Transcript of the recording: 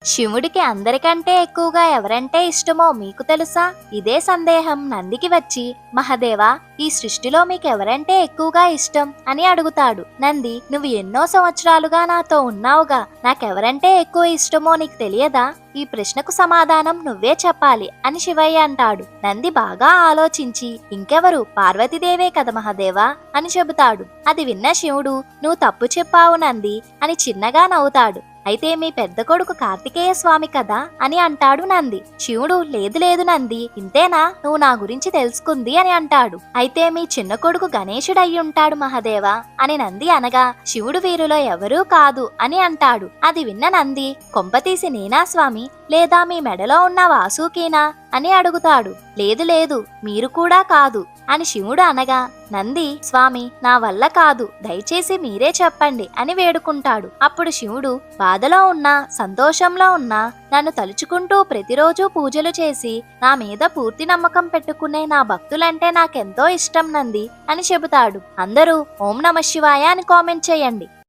శివుడికి అందరికంటే ఎక్కువగా ఎవరంటే ఇష్టమో మీకు తెలుసా? ఇదే సందేహం నందికి వచ్చి, మహదేవా, ఈ సృష్టిలో మీకెవరంటే ఎక్కువగా ఇష్టం అని అడుగుతాడు. నంది, నువ్వు ఎన్నో సంవత్సరాలుగా నాతో ఉన్నావుగా, నాకెవరంటే ఎక్కువ ఇష్టమో నీకు తెలియదా? ఈ ప్రశ్నకు సమాధానం నువ్వే చెప్పాలి అని శివయ్య అంటాడు. నంది బాగా ఆలోచించి, ఇంకెవరు, పార్వతీదేవే కదా మహదేవా అని చెబుతాడు. అది విన్న శివుడు, నువ్వు తప్పు చెప్పావు నంది అని చిన్నగా నవ్వుతాడు. అయితే మీ పెద్ద కొడుకు కార్తికేయ స్వామి కదా అని అంటాడు నంది. శివుడు, లేదు లేదు నంది, ఇంతేనా నువ్వు నా గురించి తెలుసుకుంది అని అంటాడు. అయితే మీ చిన్న కొడుకు గణేశుడు అయ్యుంటాడు మహదేవా అని నంది అనగా, శివుడు వీరిలో ఎవరూ కాదు అని అంటాడు. అది విన్న నంది, కొంపతీసి నేనా స్వామి, లేదా మీ మెడలో ఉన్న వాసుకీనా అని అడుగుతాడు. లేదు లేదు, మీరు కూడా కాదు అని శివుడు అనగా, నంది, స్వామి నా వల్ల కాదు, దయచేసి మీరే చెప్పండి అని వేడుకుంటాడు. అప్పుడు శివుడు, బాధలో ఉన్నా సంతోషంలో ఉన్నా నన్ను తలుచుకుంటూ ప్రతిరోజు పూజలు చేసి నా మీద పూర్తి నమ్మకం పెట్టుకునే నా భక్తులంటే నాకెంతో ఇష్టం నంది అని చెబుతాడు. అందరూ ఓం నమ శివాయ అని కామెంట్ చేయండి.